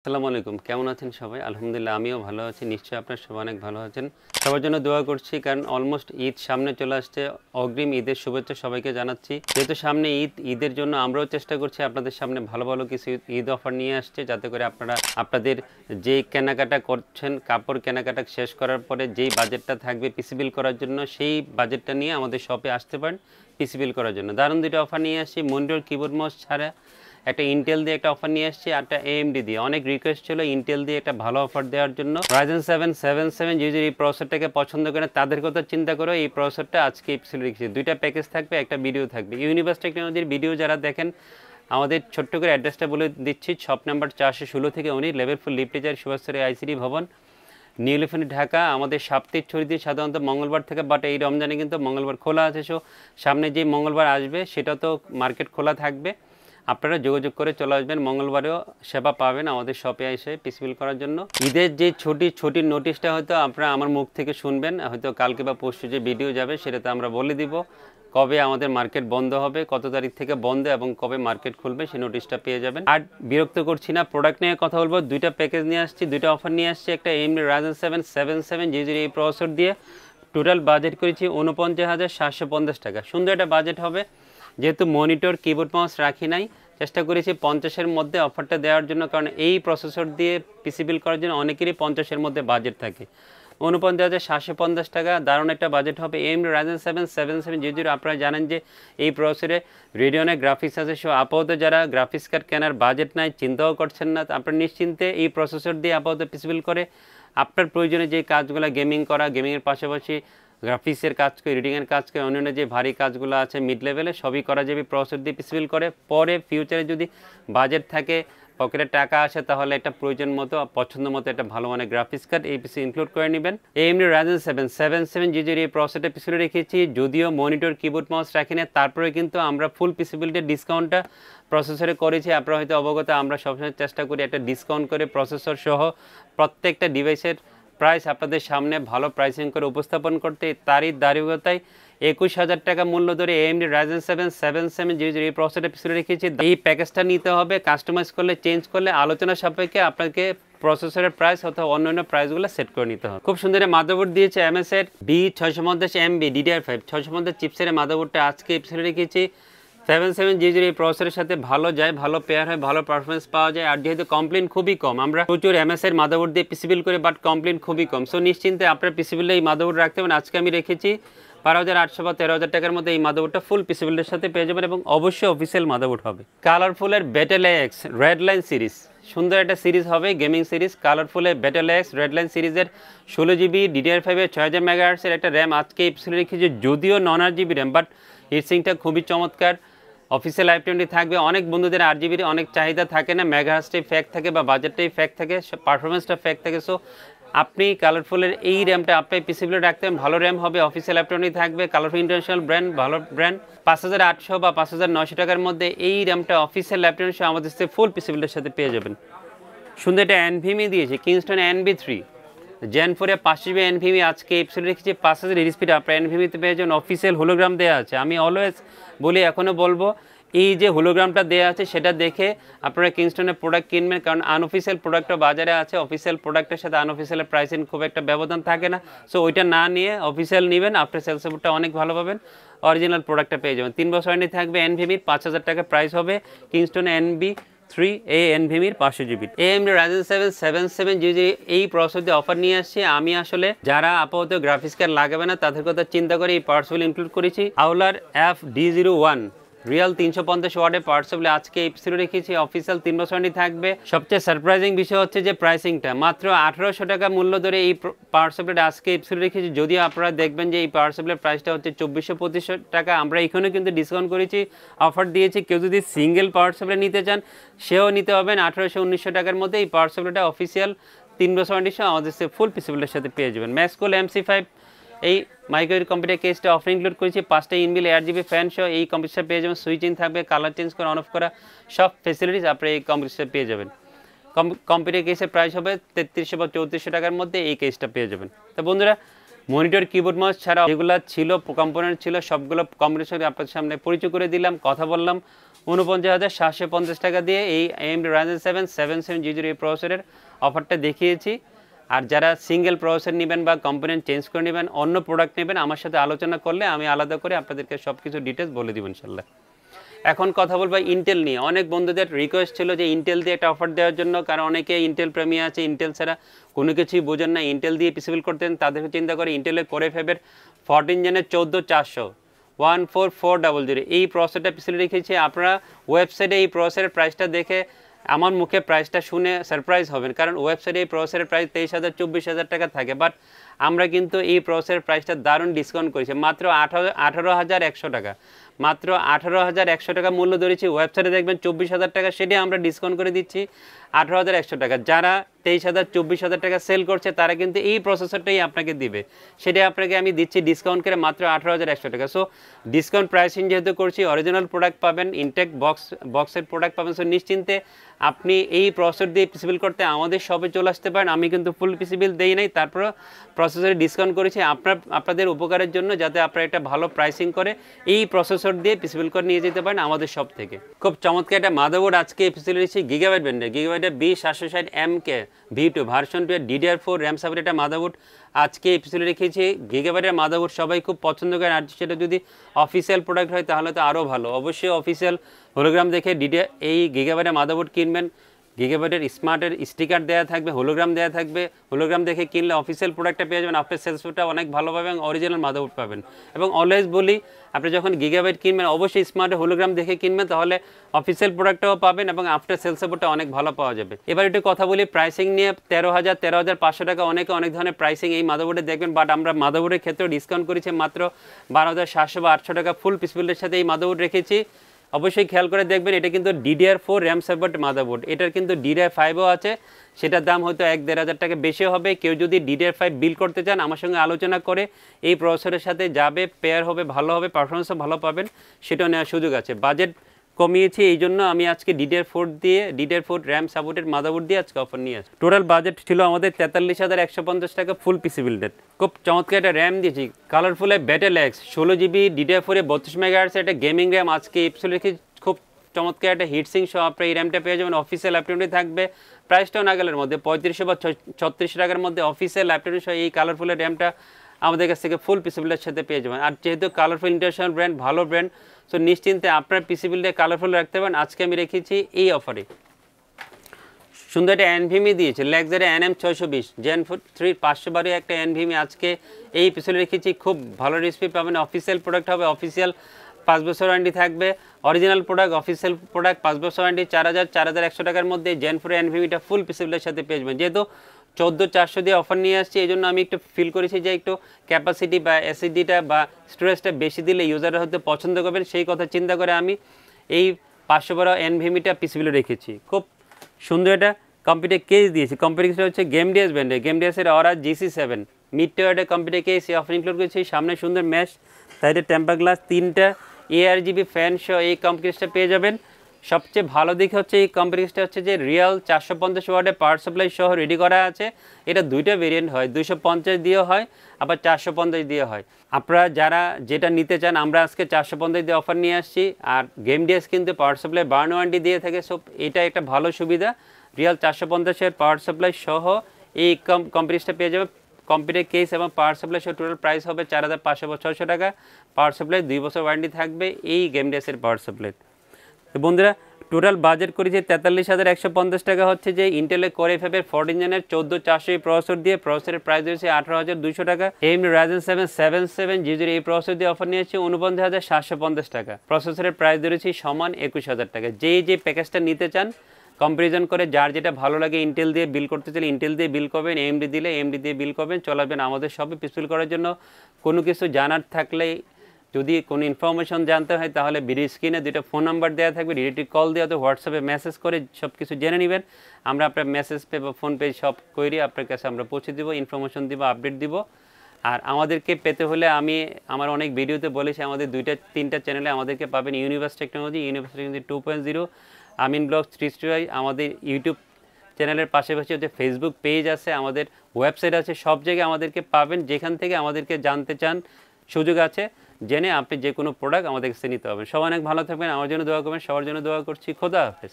আসসালামু আলাইকুম। কেমন আছেন সবাই? আলহামদুলিল্লাহ আমিও ভালো আছি। নিশ্চয়ই আপনারা সবাই অনেক ভালো আছেন। সবার জন্য দোয়া করছি কারণ অলমোস্ট ঈদ সামনে চলে আসছে। অগ্রিম ঈদের শুভেচ্ছা সবাইকে জানাচ্ছি। যেহেতু সামনে ঈদ, ঈদের জন্য আমরাও চেষ্টা করছি আপনাদের সামনে ভালো, ভালো কিছু ঈদ অফার নিয়ে আসছে যাতে করে আপনারা আপনাদের যেই কেনাকাটা করছেন, কাপড় কেনাকাটা শেষ করার পরে যেই বাজেটটা থাকবে পিসি বিল করার জন্য সেই বাজেটটা নিয়ে আমাদের শপে আসতে পারেন পিসি বিল করার জন্য। দারুণ ২ টা অফার নিয়ে আসছি। মনিটর কিবোর্ড মাউস ছাড়া একটা ইন্টেল দিয়ে একটা অফার নিয়ে আসছি আর একটা এএমডি দিয়ে। অনেক রিকোয়েস্ট ছিল ইন্টেল দিয়ে একটা ভালো অফার দেওয়ার জন্য। Ryzen 7 77 যদি এই প্রসেসরটাকে পছন্দ করেন তাদের কথা চিন্তা করে এই প্রসেসরটা আজকে এপিসোডে রেখেছি। 2টা প্যাকেজ থাকবে, একটা ভিডিও থাকবে। ইউনিভার্স টেকনোলজির ভিডিও যারা দেখেন আমাদের ছোট্ট করে অ্যাড্রেসটা বলে দিচ্ছি। শপ নাম্বার 416 থেকে 19 লেভেল 4 লিফটেজার সুভাষচন্দ্র আইসিডি ভবন, নিউ এলিফ্যান্ট ঢাকা। আমাদের সাপ্তাহিক ছুটি সাধারণত মঙ্গলবার থেকে, বাট এই রমজানে কিন্তু মঙ্গলবার খোলা আছে। সো সামনে যে মঙ্গলবার আসবে সেটা তো মার্কেট খোলা থাকবে। আপনারা যোগাযোগ করে চলে আসবেন, মঙ্গলবারেও সেবা পাবেন আমাদের শপে এসে পিসি বিল করার জন্য। ঈদের যে ছুটির নোটিশটা হয়তো আপনারা আমার মুখ থেকে শুনবেন, হয়তো কালকে বা পরশু যে ভিডিও যাবে সেটাতে আমরা বলে দিব কবে আমাদের মার্কেট বন্ধ হবে, কত তারিখ থেকে বন্ধ এবং কবে মার্কেট খুলবে সেই নোটিশটা পেয়ে যাবেন। আর বিরক্ত করছি না, প্রোডাক্ট নিয়ে কথা বলবো। 2টা প্যাকেজ নিয়ে আসছি, 2টা অফার নিয়ে আসছি। একটা AMD Ryzen 7 77 GB এই প্রসেসর দিয়ে টোটাল বাজেট করেছি 49,750 টাকা। সুন্দর একটা বাজেট হবে। যেহেতু মনিটর কিবোর্ড মাউস রাখি নাই, চেষ্টা করেছি 50-এর মধ্যে অফারটা দেওয়ার জন্য, কারণ এই প্রসেসর দিয়ে পিসি বিল করার জন্য অনেকেরই 50-এর মধ্যে বাজেট থাকে। 49,750 টাকা দারুণ একটা বাজেট হবে। AMD Ryzen 7 77 GB আপনারা জানেন যে এই প্রসেসরে রেডিয়নের গ্রাফিক্স আছে। সো আপাতত যারা গ্রাফিক্স কার্ড কেনার বাজেট নাই, চিন্তাও করছেন না, আপনারা নিশ্চিন্তে এই প্রসেসর দিয়ে আপাতত পিসি বিল করে আপনার প্রয়োজনে যে কাজগুলো গেমিং করা, গেমিংয়ের পাশাপাশি গ্রাফিক্সের কাজ করে, রিডিংয়ের কাজ করে, অন্যান্য যে ভারী কাজগুলো আছে মিড লেভেলে সবই করা যাবে প্রসেসর দিয়ে পিসি বিল করে। পরে ফিউচারে যদি বাজেট থাকে, পকেটে টাকা আসে, তাহলে একটা প্রয়োজন মতো পছন্দ মতো একটা ভালো মানের গ্রাফিক্স কার্ড এই পিসি ইনক্লুড করে নেবেন। AMD Ryzen 7 77 GB এই প্রসেসরটা পিছনে রেখেছি। যদিও মনিটর কিবোর্ড মাউস রাখি না, তারপরে কিন্তু আমরা ফুল পিসি বিল্ডের ডিসকাউন্টটা প্রসেসরে করেছি। আপনারা হয়তো অবগত, আমরা সবসময় চেষ্টা করি একটা ডিসকাউন্ট করে প্রসেসর সহ প্রত্যেকটা ডিভাইসের প্রাইস আপনাদের সামনে ভালো প্রাইসিং করে উপস্থাপন করতে। তারই ধারাবাহিকতায় 21,000 টাকা মূল্য ধরে AMD Ryzen 7 77 GB এই প্রসেসরটা পিছনে রেখেছি। এই প্যাকেজটা নিতে হবে, কাস্টমাইজ করলে, চেঞ্জ করলে আলোচনা সাপেক্ষে আপনাকে প্রসেসরের প্রাইস অথবা অন্যান্য প্রাইসগুলো সেট করে নিতে হবে। খুব সুন্দর মাদারবোর্ড দিয়েছে MS এর B650MB DDR5 650 চিপসের মাদারবোর্ডটা আজকে পিছনে রেখেছি। 77 GB এই প্রসেসরের সাথে ভালো যায়, ভালো পেয়ার হয়, ভালো পারফরমেন্স পাওয়া যায়। আর যেহেতু কমপ্লেন খুবই কম, আমরা প্রচুর MS এর মাদারবোর্ড দিয়ে পিসি বিল করি, বাট কমপ্লেন খুবই কম। সো নিশ্চিন্তে আপনার পিসি বিলে এই মাদারবোর্ড রাখতে পারেন। আজকে আমি রেখেছি 12,800 বা 13,000 টাকার মধ্যে এই মাদারবোর্ডটা ফুল পিসি বিল্ডের সাথে পেয়ে যাবেন এবং অবশ্যই অফিসিয়াল মাদারবোর্ড হবে। কালারফুলের battle X red line series, সুন্দর একটা সিরিজ হবে, গেমিং সিরিজ। কালারফুলের ব্যাটেল এক্স রেড লাইন সিরিজের 16 GB DDR5 এর 6000 MHz এর একটা র্যাম আজকে এই পিসি রেখেছি। যদিও 9 GB র্যাম, বাট হিটসিংটা খুবই চমৎকার। অফিসিয়াল লাইফ টাইমটি থাকবে। অনেক বন্ধুদের 8 GB অনেক চাহিদা থাকে না, মেগাহার্সটাই ফ্যাক থাকে বা বাজেটটাই ফ্যাক থাকে, পারফরমেন্সটা ফ্যাক থাকে। সো আপনি কালারফুলের এই র্যামটা আপনি পিসি বিলে রাখতে ভালো র্যাম হবে, অফিসিয়াল ল্যাপটপই থাকবে। কালারফুল ইন্টারন্যাশনাল ব্র্যান্ড, ভালো ব্র্যান্ড। 5,800 বা 5,900 টাকার মধ্যে এই র্যামটা অফিসিয়াল ল্যাপটপের সহ আমাদের সাথে ফুল পিসি বিলের সাথে পেয়ে যাবেন। সুন্দর একটা NVMe দিয়েছে, Kingston NB3 Gen 4 5 GB NVMe আজকে এপিসোড রেখেছি। 5000 স্পিড আপনার NVMe-তে পেয়ে যাবেন। অফিসিয়াল হোলোগ্রাম দেওয়া আছে। আমি অলওয়েজ বলি, এখনও বলবো, এই যে হোলোগ্রামটা দেওয়া আছে সেটা দেখে আপনারা কিংস্টনের প্রোডাক্ট কিনবেন, কারণ আনঅফিসিয়াল প্রোডাক্টও বাজারে আছে। অফিসিয়াল প্রোডাক্টের সাথে আনঅফিসিয়ালের প্রাইসিং খুব একটা ব্যবধান থাকে না। সো ওইটা না নিয়ে অফিসিয়াল নেবেন, আপনার সেল সাপোর্টটা অনেক ভালো পাবেন, অরিজিনাল প্রোডাক্টটা পেয়ে যাবেন। 3 বছর ওয়ারেন্টি থাকবে। NVMe 5,000 টাকা প্রাইস হবে। কিংস্টন NB3 এই NVMe 500 GB। AMD Ryzen 7 77 GB এই প্রসেসর দিয়ে অফার নিয়ে আসছি। আমি আসলে যারা আপাতত গ্রাফিক্স কার্ড লাগাবে না তাদের কথা চিন্তা করে এই পার্টসগুলো ইনক্লুড করেছি। আউলার FD01 রিয়াল 350 ওয়াটের পার্টসগুলো আজকে এই এপিসোডে রেখেছি। অফিসিয়াল 3 বছর ওয়ারেন্টি থাকবে। সবচেয়ে সারপ্রাইজিং বিষয় হচ্ছে যে প্রাইসিংটা মাত্র 1800 টাকা মূল্য ধরে এই পার্টসগুলো আজকে এপিসোডে রেখেছি। যদিও আপনারা দেখবেন যে এই পার্টসগুলোর প্রাইসটা হচ্ছে 2400-2500 টাকা। আমরা এখানেও কিন্তু ডিসকাউন্ট করেছি, অফার দিয়েছি। কেউ যদি সিঙ্গেল পার্টসগুলো নিতে চান সেও নিতে পারবেন 1800-1900 টাকার মধ্যে। এই পার্টসগুলোটা অফিসিয়াল 3 বছর ওয়ারেন্টি সহ আমাদের ফুল পিসি বিলের সাথে পেয়ে যাবেন। ম্যাক্সকোল MC5 এই মাইক্রো কম্পিউটার কেসটা অফার ইনক্লুড করেছি। 5টা ইনবিল 8 GB ফ্যান সহ এই কম্পিউটার পেয়ে যাবেন। সুইচিং থাকবে, কালার চেঞ্জ করা, অন অফ করা, সব ফেসিলিটিস আপনি এই কম্পিউটার পেয়ে যাবেন। কম্পিউটার কেসের প্রাইস হবে 3300 বা 3400 টাকার মধ্যে এই কেসটা পেয়ে যাবেন। তো বন্ধুরা, মনিটর কিবোর্ড মাউস ছাড়া যেগুলো ছিল কম্পোনেন্ট ছিল সবগুলো কম্বিনেশন আপনাদের সামনে পরিচয় করে দিলাম, কথা বললাম। 49,750 টাকা দিয়ে এই AMD Ryzen 7 7700 এই প্রসেসরের অফারটা দেখিয়েছি। আর যারা সিঙ্গেল প্রসেসর নেবেন বা কম্পোনেন্ট চেঞ্জ করে নেবেন, অন্য প্রোডাক্ট নেবেন, আমার সাথে আলোচনা করলে আমি আলাদা করে আপনাদেরকে সব কিছু ডিটেলস বলে দিব ইনশাল্লাহ। এখন কথা বলবো ইন্টেল নিয়ে। অনেক বন্ধুদের রিকোয়েস্ট ছিল যে ইন্টেল দিয়ে একটা অফার দেওয়ার জন্য, কারণ অনেকে ইন্টেল প্রেমী আছে, ইন্টেল ছাড়া কোনো কিছুই বোঝেন না, ইন্টেল দিয়ে পিসিবিল করতেন, তাদের চিন্তা করে ইন্টেলের কোরে ফেবের 14 জেনের 14400 14400 এই প্রসেসরটা পিসিবিল রেখেছি। আপনারা ওয়েবসাইটে এই প্রসেসরের প্রাইসটা দেখে আমার মুখে প্রাইসটা শুনে সারপ্রাইজ হবেন, কারণ ওয়েবসাইটে এই প্রসেসরের প্রাইস 23,000 24,000 টাকা থাকে, বাট আমরা কিন্তু এই প্রসেসরের প্রাইসটা দারুণ ডিসকাউন্ট করেছি, মাত্র 18,100 টাকা, মাত্র 18,100 টাকা মূল্য ধরেছি। ওয়েবসাইটে দেখবেন 24,000 টাকা, সেটাই আমরা ডিসকাউন্ট করে দিচ্ছি 18,100 টাকা। যারা 23,000 24,000 টাকা সেল করছে তারা কিন্তু এই প্রসেসরটাই আপনাকে দিবে, সেটাই আপনাকে আমি দিচ্ছি ডিসকাউন্ট করে মাত্র 18,100 টাকা। সো ডিসকাউন্ট প্রাইসিং যেহেতু করছি, অরিজিনাল প্রোডাক্ট পাবেন, ইনটেক বক্সের প্রোডাক্ট পাবেন। সো নিশ্চিন্তে আপনি এই প্রসেসর দিয়ে পিসিবিল করতে আমাদের শপে চলে আসতে পারেন। আমি কিন্তু ফুল পিসিবিল দেই নাই, তারপর প্রসেসরে ডিসকাউন্ট করেছি আপনাদের উপকারের জন্য, যাতে আপনারা একটা ভালো প্রাইসিং করে এই প্রসেসর দিয়ে পিসিবিল করে নিয়ে যেতে পারেন আমাদের শপ থেকে। খুব চমৎকার একটা মাদারবোর্ড আজকে পিসিবিল রেখেছি গিগাবাইট ব্র্যান্ডের, গিগাবাইটের B760MK V2 version 2 DDR4 RAM support একটা মাদারবোর্ড আজকে পিসিবিল রেখেছি। গিগাবাইটের মাদারবোর্ড সবাই খুব পছন্দ করেন, আর সেটা যদি অফিসিয়াল প্রোডাক্ট হয় তাহলে তো আরও ভালো। অবশ্যই অফিসিয়াল হোলোগ্রাম দেখে এই গিগাবাইটের মাদারবোর্ড কিনবেন। গিগাবাইটের স্মার্টের স্টিকার দেওয়া থাকবে, হোলোগ্রাম দেওয়া থাকবে, হোলোগ্রাম দেখে কিনলে অফিসিয়াল প্রোডাক্টটা পেয়ে যাবেন, আপনার সেলসটা অনেক ভালো পাবেন এবং অরিজিনাল মাদারবোর্ড পাবেন। এবং অলওয়েজ বলি, আপনি যখন গিগাবাইট কিনবেন অবশ্যই স্মার্টের হোলোগ্রাম দেখে কিনবেন, তাহলে অফিসিয়াল প্রোডাক্টটাও পাবেন এবং আফটার সেল সাপোর্টটা অনেক ভালো পাওয়া যাবে। এবার একটু কথা বলি প্রাইসিং নিয়ে। 13,500 টাকা অনেকে অনেক ধরনের প্রাইসিং এই মাদারবোর্ডে দেখবেন, বাট আমরা মাদারবোর্ডের ক্ষেত্রে ডিসকাউন্ট করেছি মাত্র 12,700 বা 800 টাকা ফুল পিসিবিলের সাথে এই মাদারবোর্ড রেখেছি। অবশ্যই খেয়াল করে দেখবেন, এটা কিন্তু DDR4 র্যাম সাপোর্ট মাদারবোর্ড, এটার কিন্তু DDR5ও আছে, সেটার দাম হয়তো 1-1.5 টাকা বেশি হবে। কেউ যদি DDR5 বিল করতে চান আমার সঙ্গে আলোচনা করে এই প্রসেসরের সাথে যাবে, পেয়ার হবে, ভালো হবে, পারফরমেন্সও ভালো পাবেন, সেটাও নেওয়ার সুযোগ আছে। বাজেট কমিয়েছি, এই জন্য আমি আজকে DDR4 র্যাম সাপোর্টেড মাদারবোর্ড দিয়ে আজকে অফার নিয়ে আসি। টোটাল বাজেট ছিল আমাদের 43,150 টাকা ফুল পিসি বিল্ডেড। খুব চমৎকার একটা র্যাম দিয়েছি, colourful battle x 16GB DDR4 32 megahertz একটা গেমিং র্যাম আজকে এপিসোড রেখে। খুব চমৎকার একটা হিটসিং সহ আপনার এই র্যামটা পেয়ে যাবেন। অফিসিয়াল ল্যাপটপে থাকবে, প্রাইসটাও নাগালের মধ্যে 3500 বা 3600 টাকার মধ্যে অফিসিয়াল ল্যাপটপে সহ এই কালারফুল র্যামটা আমাদের কাছ থেকে ফুল পিসি বিল্ডের সাথে পেয়ে যাবেন। আর যেহেতু কালারফুল ইন্টারন্যাশনাল ব্র্যান্ড, ভালো ব্র্যান্ড, সো নিশ্চিন্তে আপনার পিসি বিল্ডে কালারফুল রাখতে পারেন। আজকে আমি রেখেছি এই অফারে সুন্দর একটা NVMe দিয়েছে, লেক্সারি NM620 Gen 3 512 একটা NVMe আজকে এই পিছনে রেখেছি। খুব ভালো রেসিপি পাবেন, অফিসিয়াল প্রোডাক্ট হবে, অফিসিয়াল 5 বছর ওয়ারেন্টি থাকবে, অরিজিনাল প্রোডাক্ট, অফিসিয়াল প্রোডাক্ট 5 বছর ওয়ারেন্টি। 4100 টাকার মধ্যে Gen 4 NVMeটা ফুল পিসিবিলের সাথে পেয়ে যাবেন। যেহেতু 14,400 দিয়ে অফার নিয়ে আসছি, এই জন্য আমি একটু ফিল করেছি যে একটু ক্যাপাসিটি বা SSDটা বা স্টোরেজটা বেশি দিলে ইউজাররা হয়তো পছন্দ করবেন, সেই কথা চিন্তা করে আমি এই 512 NVMeটা পিসিবিলে রেখেছি। খুব সুন্দর একটা কম্পিউটার কেস দিয়েছি। কম্পিউটার হচ্ছে গেমডিয়াস ব্র্যান্ডের, গেমডিয়াসের অরা GC7 মিড টিয়ারের কম্পিউটার কেস অফার ইনক্লুড করেছি। সামনে সুন্দর ম্যাশ, সাইডে টেম্পার গ্লাস, 3টা ARGB ফ্যান সহ এই কম্পিউটারটা পেয়ে যাবেন। সবচেয়ে ভালো দিক হচ্ছে এই কম্পিউটারটা হচ্ছে যে রিয়াল 450 ওয়াটের পাওয়ার সাপ্লাই সহ রেডি করা আছে। এটা দুইটা ভেরিয়েন্ট হয়, 250 দিয়েও হয়, আবার 450 দিয়ে হয়। আপনারা যারা যেটা নিতে চান, আমরা আজকে 450 দিয়ে অফার নিয়ে আসছি। আর গেমডিয়াস কিন্তু পাওয়ার সাপ্লাই বার্ন ওয়ারেন্টি দিয়ে থাকে, সো এটা একটা ভালো সুবিধা। রিয়াল 450-এর পাওয়ার সাপ্লাই সহ এই কম্পিউটারটা পেয়ে যাবে। কম্পিউটার কেস এবং পাওয়ার সাপ্লাই সহ টোটাল প্রাইস হবে 4,500 বা 600 টাকা। পাওয়ার সাপ্লাই 2 বছর ওয়ারেন্টি থাকবে এই গেমডিয়াসের পাওয়ার সাপ্লাই। তো বন্ধুরা, টোটাল বাজেট করেছে 43,150 টাকা, হচ্ছে যে ইন্টেলের কোর i5 14 জেনের 14400 এই প্রসেসর দিয়ে। প্রসেসরের প্রাইস হয়েছে 18,200 টাকা। AMD Ryzen 7 7700 এই প্রসেসর দিয়ে অফার নিয়েছে 49,750 টাকা। প্রসেসরের প্রাইস ধরেছি সমান 21,000 টাকা। যে প্যাকেজটা নিতে চান কম্পারিজন করে, যার যেটা ভালো লাগে, ইন্টেল দিয়ে বিল করতে চাইলে ইন্টেল দিয়ে বিল করবেন, AMD দিলে AMD দিয়ে বিল করবেন, চলাবেন আমাদের সবে পিসফিল করার জন্য। কোনো কিছু জানার থাকলে, যদি কোনো ইনফরমেশন জানতে হয়, তাহলে ভিডিও স্ক্রিনে 2টা ফোন নাম্বার দেওয়া থাকবে, ডিরেক্টলি কল দেওয়া, তো হোয়াটসঅ্যাপে মেসেজ করে সব কিছু জেনে নেবেন। আমরা আপনার মেসেজ পে বা ফোন পে সব করে আপনার কাছে আমরা পৌঁছে দিব, ইনফরমেশন দিব, আপডেট দিব। আর আমাদেরকে পেতে হলে আমি আমার অনেক ভিডিওতে বলেছি, আমাদের 2-3টা চ্যানেলে আমাদেরকে পাবেন। ইউনিভার্স টেকনোলজি 2.0, আমিন ব্লগস 365, আমাদের ইউটিউব চ্যানেলের পাশাপাশি হচ্ছে ফেসবুক পেজ আছে, আমাদের ওয়েবসাইট আছে, সব জায়গায় আমাদেরকে পাবেন। যেখান থেকে আমাদেরকে জানতে চান সুযোগ আছে। জেনে আপনি যে কোনো প্রোডাক্ট আমাদের কাছে নিতে হবে। সবাই অনেক ভালো থাকবেন, আমার জন্য দোয়া করবেন, সবার জন্য দোয়া করছি। খোদা হাফেজ।